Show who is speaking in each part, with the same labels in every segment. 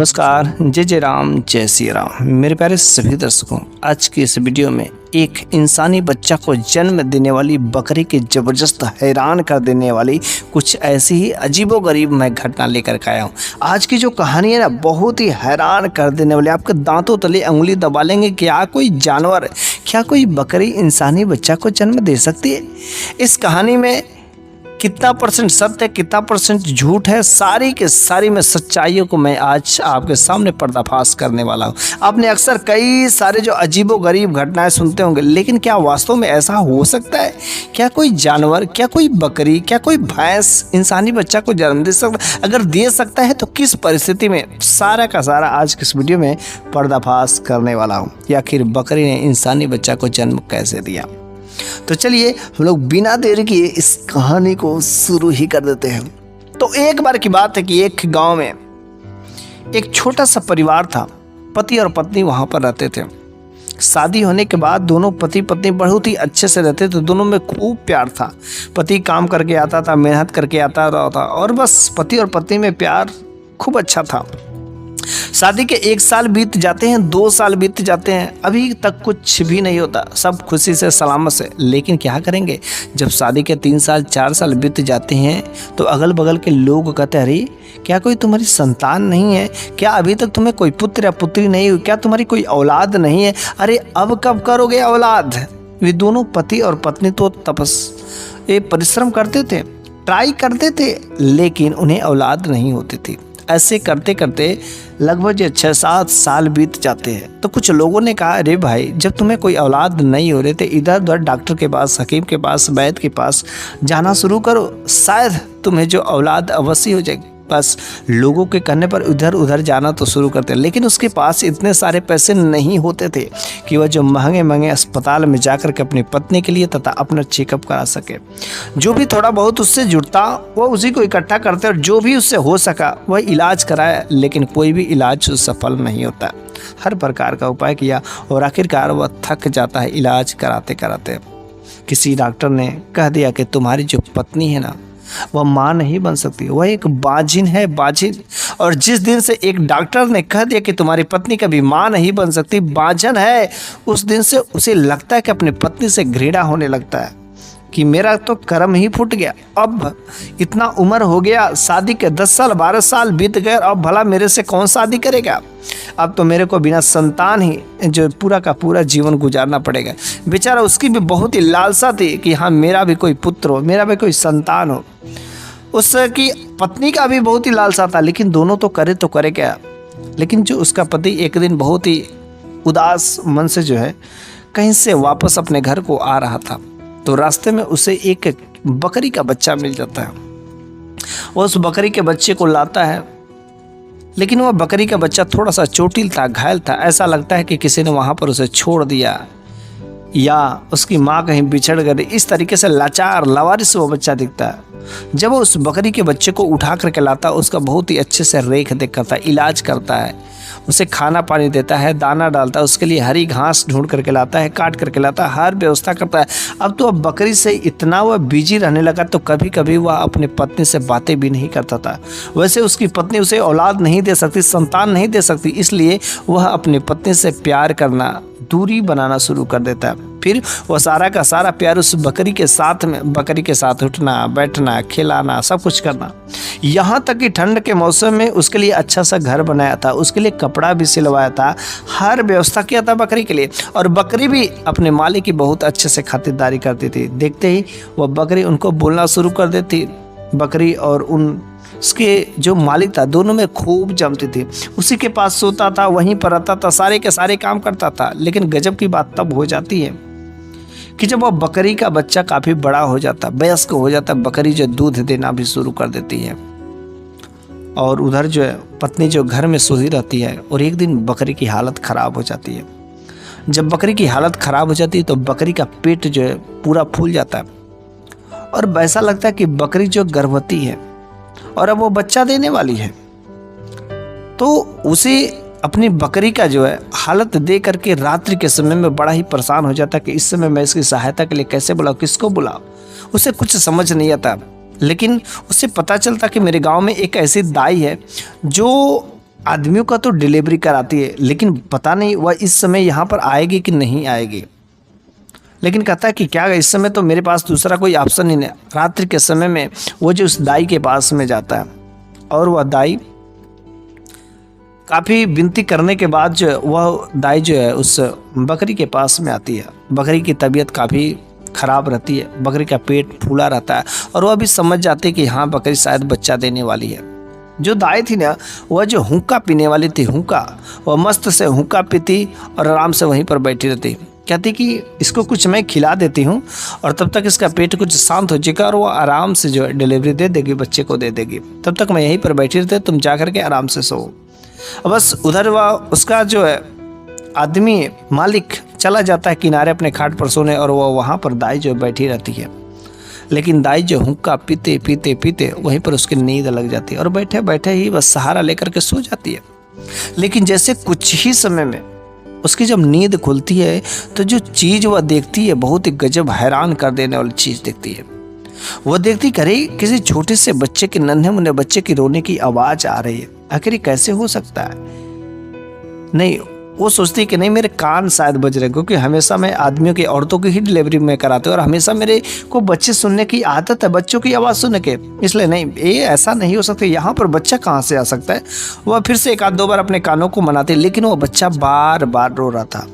Speaker 1: नमस्कार, जय जय राम, जय श्री राम। मेरे प्यारे सभी दर्शकों, आज की इस वीडियो में एक इंसानी बच्चा को जन्म देने वाली बकरी की ज़बरदस्त हैरान कर देने वाली कुछ ऐसी ही अजीबोगरीब मैं घटना लेकर के आया हूँ। आज की जो कहानी है ना, बहुत ही हैरान कर देने वाली, आपके दांतों तले उंगली दबा लेंगे। क्या कोई जानवर, क्या कोई बकरी इंसानी बच्चा को जन्म दे सकती है? इस कहानी में कितना परसेंट सत्य है, कितना परसेंट झूठ है, सारी के सारी में सच्चाइयों को मैं आज आपके सामने पर्दाफाश करने वाला हूँ। आपने अक्सर कई सारे जो अजीबोगरीब घटनाएं सुनते होंगे, लेकिन क्या वास्तव में ऐसा हो सकता है? क्या कोई जानवर, क्या कोई बकरी, क्या कोई भैंस इंसानी बच्चा को जन्म दे सकता है? अगर दे सकता है तो किस परिस्थिति में? सारा का सारा आज की इस वीडियो में पर्दाफाश करने वाला हूँ। या आखिर बकरी ने इंसानी बच्चा को जन्म कैसे दिया? तो चलिए हम लोग बिना देरी किए इस कहानी को शुरू ही कर देते हैं। तो एक बार की बात है कि एक गांव में एक छोटा सा परिवार था। पति और पत्नी वहां पर रहते थे। शादी होने के बाद दोनों पति पत्नी बहुत ही अच्छे से रहते थे। दोनों में खूब प्यार था। पति काम करके आता था, मेहनत करके आता था और बस पति और पत्नी में प्यार खूब अच्छा था। शादी के 1 साल बीत जाते हैं, 2 साल बीत जाते हैं, अभी तक कुछ भी नहीं होता, सब खुशी से सलामत से। लेकिन क्या करेंगे, जब शादी के 3 साल 4 साल बीत जाते हैं तो अगल बगल के लोग कहते हैं, अरे क्या कोई तुम्हारी संतान नहीं है? क्या अभी तक तुम्हें कोई पुत्र या पुत्री नहीं हुई? क्या तुम्हारी कोई औलाद नहीं है? अरे अब कब करोगे औलाद? वे दोनों पति और पत्नी तो परिश्रम करते थे, ट्राई करते थे, लेकिन उन्हें औलाद नहीं होती थी। ऐसे करते करते लगभग 6-7 साल बीत जाते हैं। तो कुछ लोगों ने कहा, अरे भाई, जब तुम्हें कोई औलाद नहीं हो रहे थे, इधर उधर डॉक्टर के पास, हकीम के पास, वैद्य के पास जाना शुरू करो, शायद तुम्हें जो औलाद अवश्य हो जाएगी। बस लोगों के कहने पर इधर उधर जाना तो शुरू करते, लेकिन उसके पास इतने सारे पैसे नहीं होते थे कि वह जो महंगे महंगे अस्पताल में जाकर के अपनी पत्नी के लिए तथा अपना चेकअप करा सके। जो भी थोड़ा बहुत उससे जुड़ता वह उसी को इकट्ठा करते और जो भी उससे हो सका वह इलाज कराया, लेकिन कोई भी इलाज सफल नहीं होता। हर प्रकार का उपाय किया और आखिरकार वह थक जाता है इलाज कराते कराते। किसी डॉक्टर ने कह दिया कि तुम्हारी जो पत्नी है ना, वह माँ नहीं बन सकती, वह एक बाजिन है, बाजिन। और जिस दिन से एक डॉक्टर ने कह दिया कि तुम्हारी पत्नी कभी माँ नहीं बन सकती, बाजन है, उस दिन से उसे लगता है कि अपनी पत्नी से घृणा होने लगता है कि मेरा तो कर्म ही फूट गया। अब इतना उम्र हो गया, शादी के 10 साल 12 साल बीत गए, अब भला मेरे से कौन शादी करेगा? अब तो मेरे को बिना संतान ही जो पूरा का पूरा जीवन गुजारना पड़ेगा। बेचारा, उसकी भी बहुत ही लालसा थी कि हाँ, मेरा भी कोई पुत्र हो, मेरा भी कोई संतान हो। उसकी पत्नी का भी बहुत ही लालसा था, लेकिन दोनों तो करे क्या। लेकिन जो उसका पति एक दिन बहुत ही उदास मन से जो है कहीं से वापस अपने घर को आ रहा था, तो रास्ते में उसे एक बकरी का बच्चा मिल जाता है। वो उस बकरी के बच्चे को लाता है, लेकिन वह बकरी का बच्चा थोड़ा सा चोटिल था, घायल था। ऐसा लगता है कि किसी ने वहाँ पर उसे छोड़ दिया या उसकी माँ कहीं बिछड़ गई। इस तरीके से लाचार लावारिस वो बच्चा दिखता है। जब वो उस बकरी के बच्चे को उठा करके लाता, उसका बहुत ही अच्छे से रेख देख करता है, इलाज करता है, उसे खाना पानी देता है, दाना डालता है, उसके लिए हरी घास ढूंढ करके लाता है, काट करके लाता है, हर व्यवस्था करता है। अब तो अब बकरी से इतना वह बिजी रहने लगा, तो कभी कभी वह अपनी पत्नी से बातें भी नहीं करता था। वैसे उसकी पत्नी उसे औलाद नहीं दे सकती, संतान नहीं दे सकती, इसलिए वह अपनी पत्नी से प्यार करना, दूरी बनाना शुरू कर देता है। फिर वह सारा का सारा प्यार उस बकरी के साथ उठना, बैठना, खिलाना, सब कुछ करना। यहाँ तक कि ठंड के मौसम में उसके लिए अच्छा सा घर बनाया था, उसके लिए कपड़ा भी सिलवाया था, हर व्यवस्था किया था बकरी के लिए। और बकरी भी अपने मालिक की बहुत अच्छे से खातिरदारी करती थी। देखते ही वह बकरी उनको बोलना शुरू कर देती। बकरी और उसके जो मालिक था, दोनों में खूब जमती थी। उसी के पास सोता था, वहीं पर रहता था, सारे के सारे काम करता था। लेकिन गजब की बात तब हो जाती है कि जब वह बकरी का बच्चा काफ़ी बड़ा हो जाता, वयस्क हो जाता, बकरी जो दूध देना भी शुरू कर देती है। और उधर जो है पत्नी जो घर में सोई रहती है, और एक दिन बकरी की हालत ख़राब हो जाती है। जब बकरी की हालत ख़राब हो जाती है तो बकरी का पेट जो है पूरा फूल जाता है, और वैसा लगता है कि बकरी जो गर्भवती है और अब वो बच्चा देने वाली है। तो उसे अपनी बकरी का जो है हालत दे करके रात्रि के समय में बड़ा ही परेशान हो जाता कि इस समय मैं इसकी सहायता के लिए कैसे बुलाऊं, किसको बुलाऊं। उसे कुछ समझ नहीं आता। लेकिन उसे पता चलता कि मेरे गांव में एक ऐसी दाई है जो आदमियों का तो डिलीवरी कराती है, लेकिन पता नहीं वह इस समय यहाँ पर आएगी कि नहीं आएगी। लेकिन कहता है कि क्या इस समय तो मेरे पास दूसरा कोई ऑप्शन ही नहीं। रात्रि के समय में वो जो उस दाई के पास में जाता है और वह दाई काफ़ी विनती करने के बाद जो वह दाई जो है उस बकरी के पास में आती है। बकरी की तबीयत काफ़ी ख़राब रहती है, बकरी का पेट फूला रहता है और वह भी समझ जाती है कि हाँ बकरी शायद बच्चा देने वाली है। जो दाई थी ना, वह जो हुक्का पीने वाली थी, हुक्का, वह मस्त से हुक्का पीती और आराम से वहीं पर बैठी रहती। कहती कि इसको कुछ मैं खिला देती हूँ और तब तक इसका पेट कुछ शांत हो जाएगा और वो आराम से जो है डिलीवरी दे देगी, बच्चे को दे देगी। तब तक मैं यहीं पर बैठी रहती, तुम जा कर के आराम से सो। बस उधर वह उसका जो है आदमी मालिक चला जाता है किनारे अपने खाट पर सोने और वह वहाँ पर दाई जो बैठी रहती है। लेकिन दाई जो हुक्का पीते पीते पीते वहीं पर उसकी नींद लग जाती है और बैठे बैठे ही बस सहारा लेकर के सो जाती है। लेकिन जैसे कुछ ही समय में उसकी जब नींद खुलती है तो जो चीज़ वह देखती है बहुत ही गजब हैरान कर देने वाली चीज़ देखती है। वह देखती करे किसी छोटे से बच्चे के, नन्हे मुन्ने बच्चे की रोने की आवाज़ आ रही है। आखिर कैसे हो सकता है? नहीं, वो सोचती कि नहीं मेरे कान शायद बज रहे, क्योंकि हमेशा मैं आदमियों की, औरतों की ही डिलीवरी में कराते और हमेशा मेरे को बच्चे सुनने की आदत है, बच्चों की आवाज़ सुनने के, इसलिए नहीं ये ऐसा नहीं हो सकता, यहाँ पर बच्चा कहाँ से आ सकता है। वह फिर से एक आध दो बार अपने कानों को मनाती, लेकिन वो बच्चा बार बार रो रहा था।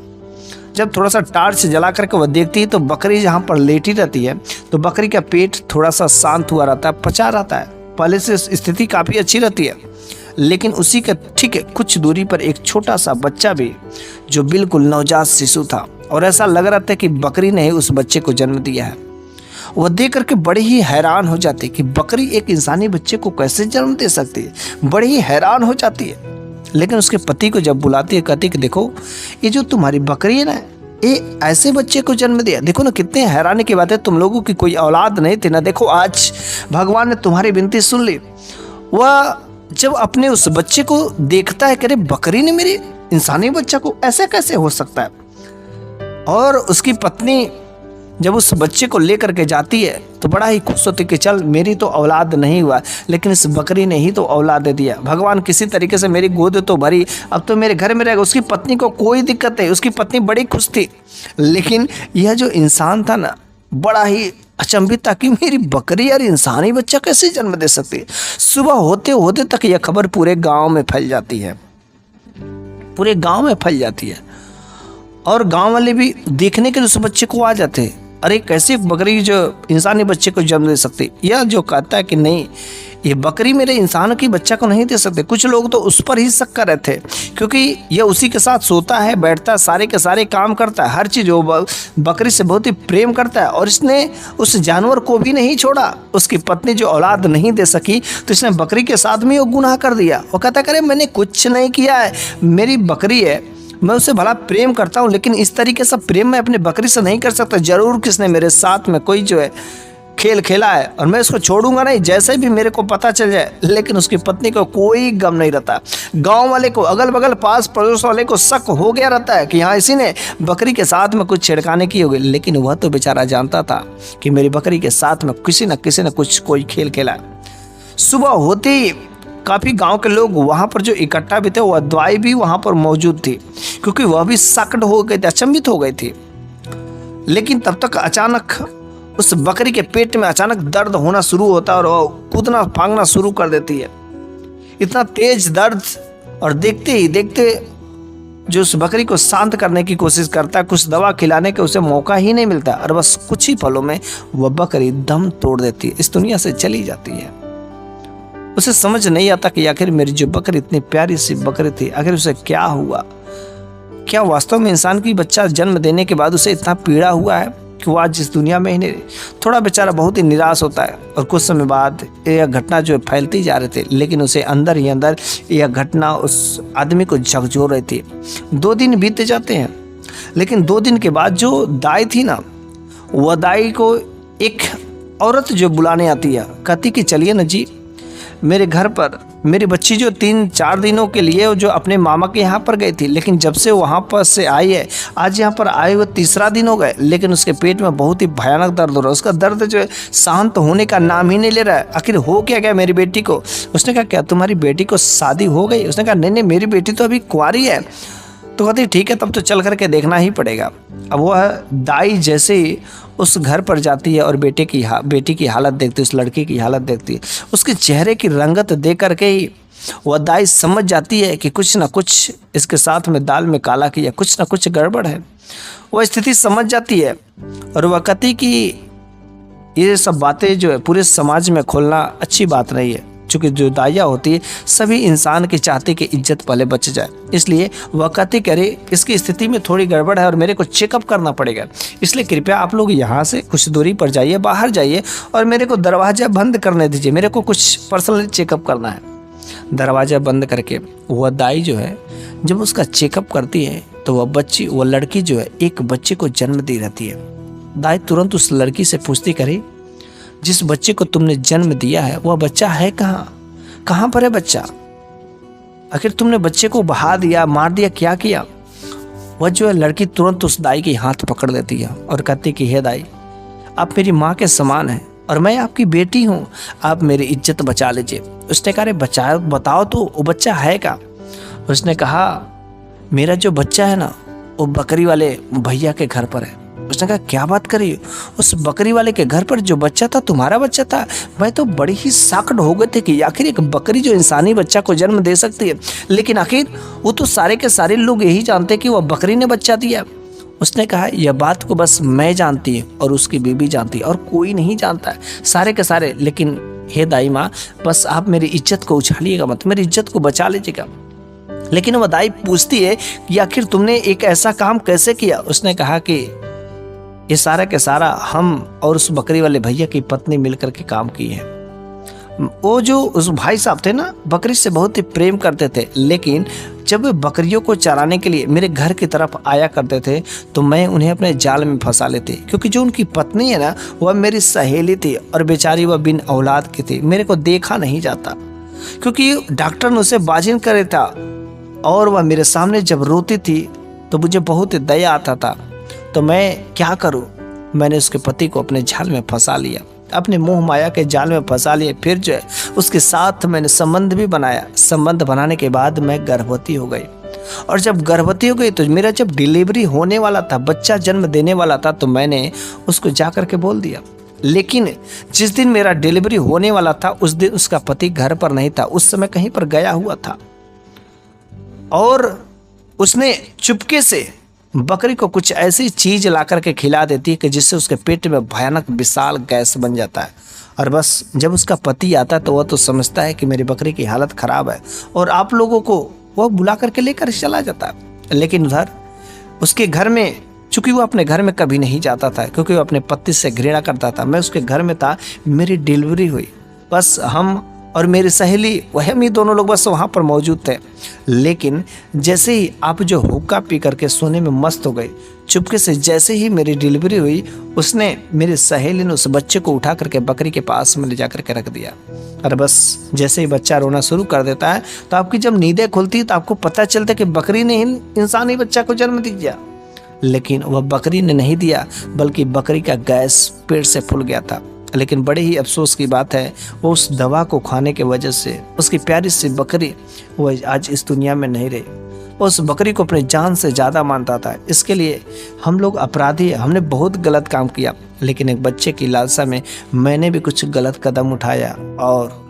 Speaker 1: जब थोड़ा सा टार्च जला करके वह देखती है तो बकरी जहाँ पर लेटी रहती है तो बकरी का पेट थोड़ा सा शांत हुआ रहता है, पचा रहता है, पहले से स्थिति काफ़ी अच्छी रहती है। लेकिन उसी के ठीक है कुछ दूरी पर एक छोटा सा बच्चा भी जो बिल्कुल नवजात शिशु था और ऐसा लग रहा था कि बकरी ने ही उस बच्चे को जन्म दिया है। वह देख करके बड़ी ही हैरान हो जाती कि बकरी एक इंसानी बच्चे को कैसे जन्म दे सकती है, बड़ी ही हैरान हो जाती है। लेकिन उसके पति को जब बुलाती है कहती कि देखो ये जो तुम्हारी बकरी है ना, ये ऐसे बच्चे को जन्म दिया, देखो ना कितने हैरानी की बात है, तुम लोगों की कोई औलाद नहीं थी ना, देखो आज भगवान ने तुम्हारी विनती सुन ली। वह जब अपने उस बच्चे को देखता है, कह रहे बकरी ने मेरे इंसानी बच्चा को, ऐसे कैसे हो सकता है। और उसकी पत्नी जब उस बच्चे को लेकर के जाती है तो बड़ा ही खुश होती कि चल मेरी तो औलाद नहीं हुआ, लेकिन इस बकरी ने ही तो औलाद दे दिया, भगवान किसी तरीके से मेरी गोद तो भरी, अब तो मेरे घर में रहेगा। उसकी पत्नी को कोई दिक्कत नहीं, उसकी पत्नी बड़ी खुश थी। लेकिन यह जो इंसान था ना, बड़ा ही अचंभित था कि मेरी बकरी यार इंसानी बच्चा कैसे जन्म दे सकती है। सुबह होते होते तक यह खबर पूरे गांव में फैल जाती है, पूरे गांव में फैल जाती है और गांव वाले भी देखने के लिए उस बच्चे को आ जाते हैं। अरे कैसे बकरी जो इंसानी बच्चे को जन्म दे सकती। यह जो कहता है कि नहीं ये बकरी मेरे इंसान की बच्चा को नहीं दे सकते। कुछ लोग तो उस पर ही शक कर रहे थे, क्योंकि यह उसी के साथ सोता है, बैठता है, सारे के सारे काम करता है, हर चीज़। वो बकरी से बहुत ही प्रेम करता है और इसने उस जानवर को भी नहीं छोड़ा। उसकी पत्नी जो औलाद नहीं दे सकी तो इसने बकरी के साथ में वो गुनाह कर दिया। वो कहता करे मैंने कुछ नहीं किया है, मेरी बकरी है, मैं उसे भला प्रेम करता हूँ, लेकिन इस तरीके से प्रेम मैं अपनी बकरी से नहीं कर सकता। जरूर किसने मेरे साथ में कोई जो है खेल खेला है और मैं इसको छोड़ूंगा नहीं, जैसे भी मेरे को पता चल जाए। लेकिन उसकी पत्नी को कोई गम नहीं रहता। गांव वाले को, अगल बगल पास पड़ोस वाले को शक हो गया रहता है कि हाँ इसी ने बकरी के साथ में कुछ छिड़काने की होगी। लेकिन वह तो बेचारा जानता था कि मेरी बकरी के साथ में किसी न कुछ कोई खेल खेला है। सुबह होते ही काफ़ी गांव के लोग वहाँ पर जो इकट्ठा भी थे, वह दवाई भी वहाँ पर मौजूद थी, क्योंकि वह भी शकड हो गई थी, अचंभित हो गई थी। लेकिन तब तक अचानक उस बकरी के पेट में अचानक दर्द होना शुरू होता है और वह कूदना फांगना शुरू कर देती है। इतना तेज दर्द, और देखते ही देखते जो उस बकरी को शांत करने की कोशिश करता है, कुछ दवा खिलाने के उसे मौका ही नहीं मिलता और बस कुछ ही पलों में वह बकरी दम तोड़ देती है, इस दुनिया से चली जाती है। उसे समझ नहीं आता कि आखिर मेरी जो बकरी, इतनी प्यारी सी बकरी थी, आखिर उसे क्या हुआ। क्या वास्तव में इंसान की बच्चा जन्म देने के बाद उसे इतना पीड़ा हुआ है कि वो आज इस दुनिया में ही नहीं। थोड़ा बेचारा बहुत ही निराश होता है और कुछ समय बाद यह घटना जो फैलती जा रही थी, लेकिन उसे अंदर ही अंदर यह घटना उस आदमी को झकझोर रही थी। 2 दिन बीते जाते हैं, लेकिन 2 दिन के बाद जो दाई थी ना, वह दाई को एक औरत जो बुलाने आती है, कहती कि चलिए ना जी, मेरे घर पर मेरी बच्ची जो 3-4 दिनों के लिए जो अपने मामा के यहाँ पर गई थी, लेकिन जब से वहाँ पर से आई है, आज यहाँ पर आए हुए 3रा दिन हो गए, लेकिन उसके पेट में बहुत ही भयानक दर्द हो रहा है। उसका दर्द जो है शांत होने का नाम ही नहीं ले रहा है। आखिर हो क्या गया मेरी बेटी को? उसने कहा क्या तुम्हारी बेटी को शादी हो गई? उसने कहा नहीं, मेरी बेटी तो अभी कुंवारी है। तो कहती ठीक है, तब तो चल करके देखना ही पड़ेगा। अब वह दाई जैसे ही उस घर पर जाती है और बेटी की हालत देखती है, उस लड़की की हालत देखती है, उसके चेहरे की रंगत देख करके ही वह दाई समझ जाती है कि कुछ ना कुछ इसके साथ में दाल में काला किया, कुछ ना कुछ गड़बड़ है। वह स्थिति समझ जाती है और वह कहती कि ये सब बातें जो है पूरे समाज में खोलना अच्छी बात नहीं है, क्योंकि जो दाइया होती है सभी इंसान की चाहती कि इज्जत पहले बच जाए। इसलिए वह कहती करे इसकी स्थिति में थोड़ी गड़बड़ है और मेरे को चेकअप करना पड़ेगा, इसलिए कृपया आप लोग यहाँ से कुछ दूरी पर जाइए, बाहर जाइए और मेरे को दरवाज़ा बंद करने दीजिए, मेरे को कुछ पर्सनली चेकअप करना है। दरवाज़ा बंद करके वह दाई जो है जब उसका चेकअप करती है तो वह लड़की जो है एक बच्चे को जन्म दे रहती है। दाई तुरंत उस लड़की से पूछती करे जिस बच्चे को तुमने जन्म दिया है वह बच्चा है कहाँ पर है बच्चा? आखिर तुमने बच्चे को बहा दिया, मार दिया, क्या किया? वह जो है लड़की तुरंत उस दाई के हाथ पकड़ लेती है और कहती कि हे दाई, आप मेरी माँ के समान हैं और मैं आपकी बेटी हूँ, आप मेरी इज्जत बचा लीजिए। उसने कहा बताओ तो वो बच्चा है क्या? उसने कहा मेरा जो बच्चा है ना वो बकरी वाले भैया के घर पर है। उसने कहा क्या बात करी? उस बकरी वाले के घर पर जो बच्चा था तुम्हारा बच्चा था? मैं तो बड़ी ही साकड़ हो गए थे कि आखिर एक बकरी जो इंसानी बच्चा को जन्म दे सकती है, लेकिन आखिर वो तो सारे के सारे लोग यही जानते कि वह बकरी ने बच्चा दिया। उसने कहा यह बात को बस मैं जानती हूँ और उसकी बीबी जानती है और कोई नहीं जानता है, सारे के सारे। लेकिन हे दाई माँ, बस आप मेरी इज्जत को उछालिएगा मत, मेरी इज्जत को बचा लीजिएगा। लेकिन वह दाई पूछती है कि आखिर तुमने एक ऐसा काम कैसे किया? उसने कहा कि ये सारा के सारा हम और उस बकरी वाले भैया की पत्नी मिलकर के काम की है। वो जो उस भाई साहब थे ना, बकरी से बहुत ही प्रेम करते थे, लेकिन जब वे बकरियों को चराने के लिए मेरे घर की तरफ आया करते थे तो मैं उन्हें अपने जाल में फंसा लेती, क्योंकि जो उनकी पत्नी है ना वह मेरी सहेली थी और बेचारी वह बिन औलाद की थी। मेरे को देखा नहीं जाता क्योंकि डॉक्टर ने उसे बाजिन करे था और वह मेरे सामने जब रोती थी तो मुझे बहुत ही दया आता था। तो मैं क्या करूं? मैंने उसके पति को अपने जाल में फंसा लिया, अपने मोह माया के जाल में फंसा लिया। फिर जो है उसके साथ मैंने संबंध भी बनाया। संबंध बनाने के बाद मैं गर्भवती हो गई और जब गर्भवती हो गई तो मेरा जब डिलीवरी होने वाला था, बच्चा जन्म देने वाला था, तो मैंने उसको जा करके बोल दिया। लेकिन जिस दिन मेरा डिलीवरी होने वाला था उस दिन उसका पति घर पर नहीं था, उस समय कहीं पर गया हुआ था और उसने चुपके से बकरी को कुछ ऐसी चीज ला करके खिला देती है कि जिससे उसके पेट में भयानक विशाल गैस बन जाता है। और बस जब उसका पति आता है तो वह तो समझता है कि मेरी बकरी की हालत खराब है और आप लोगों को वह बुला करके लेकर चला जाता है। लेकिन उधर उसके घर में, चूंकि वो अपने घर में कभी नहीं जाता था क्योंकि वो अपने पति से घृणा करता था, मैं उसके घर में था, मेरी डिलीवरी हुई, बस हम और मेरी सहेली वह हम ही दोनों लोग बस वहाँ पर मौजूद थे। लेकिन जैसे ही आप जो हुक्का पी करके सोने में मस्त हो गई, चुपके से जैसे ही मेरी डिलीवरी हुई उसने, मेरी सहेली ने उस बच्चे को उठा करके बकरी के पास में ले जा करके रख दिया। और बस जैसे ही बच्चा रोना शुरू कर देता है तो आपकी जब नींदें खुलती है तो आपको पता चलता है कि बकरी ने ही इंसानी बच्चा को जन्म दिया। लेकिन वह बकरी ने नहीं दिया, बल्कि बकरी का गैस पेट से फूल गया था। लेकिन बड़े ही अफसोस की बात है, वो उस दवा को खाने की वजह से उसकी प्यारी सी बकरी वो आज इस दुनिया में नहीं रही। वो उस बकरी को अपनी जान से ज़्यादा मानता था। इसके लिए हम लोग अपराधी, हमने बहुत गलत काम किया, लेकिन एक बच्चे की लालसा में मैंने भी कुछ गलत कदम उठाया और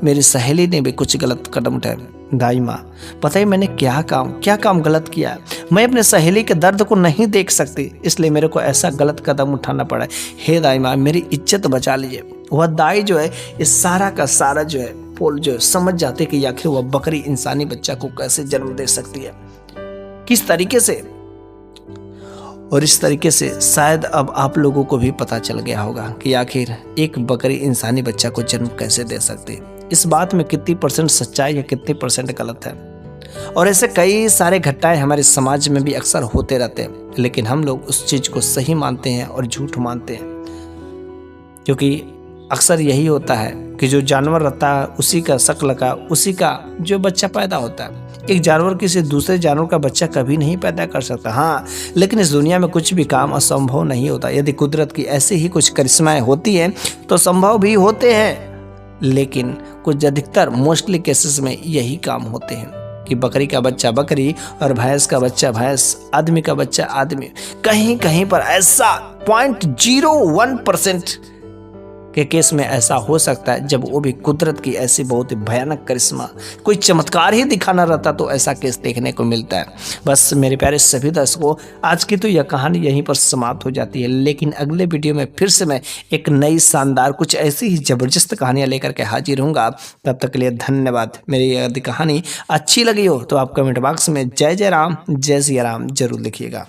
Speaker 1: मेरी सहेली ने भी कुछ गलत कदम उठाया। दाई माँ, पता ही मैंने क्या काम गलत किया। मैं अपने सहेली के दर्द को नहीं देख सकती, इसलिए मेरे को ऐसा गलत कदम उठाना पड़ा। हे दाई माँ, मेरी इज्जत बचा लीजिए। वह दाई जो है इस सारा का सारा जो है पोल जो समझ जाते कि आखिर वह बकरी इंसानी बच्चा को कैसे जन्म दे सकती है, किस तरीके से। और इस तरीके से शायद अब आप लोगों को भी पता चल गया होगा कि आखिर एक बकरी इंसानी बच्चा को जन्म कैसे दे सकती है। इस बात में कितनी % सच्चाई है, कितनी % गलत है। और ऐसे कई सारे घटनाएं हमारे समाज में भी अक्सर होते रहते हैं, लेकिन हम लोग उस चीज़ को सही मानते हैं और झूठ मानते हैं। क्योंकि अक्सर यही होता है कि जो जानवर रहता है उसी का शक्ल का उसी का जो बच्चा पैदा होता है। एक जानवर किसी दूसरे जानवर का बच्चा कभी नहीं पैदा कर सकता। हाँ, लेकिन इस दुनिया में कुछ भी काम असंभव नहीं होता। यदि कुदरत की ऐसी ही कुछ करिश्माएं होती हैं तो संभव भी होते हैं, लेकिन कुछ अधिकतर मोस्टली केसेस में यही काम होते हैं कि बकरी का बच्चा बकरी और भैंस का बच्चा भैंस, आदमी का बच्चा आदमी। कहीं कहीं पर ऐसा 0.01% के केस में ऐसा हो सकता है, जब वो भी कुदरत की ऐसी बहुत ही भयानक करिश्मा, कोई चमत्कार ही दिखाना रहता तो ऐसा केस देखने को मिलता है। बस मेरे प्यारे सभी दर्शकों, आज की तो यह कहानी यहीं पर समाप्त हो जाती है, लेकिन अगले वीडियो में फिर से मैं एक नई शानदार कुछ ऐसी ही ज़बरदस्त कहानियाँ लेकर के हाजिर हूँगा। तब तक के लिए धन्यवाद। मेरी यदि कहानी अच्छी लगी हो तो आप कमेंट बॉक्स में जय जय राम जय सिया राम जरूर लिखिएगा।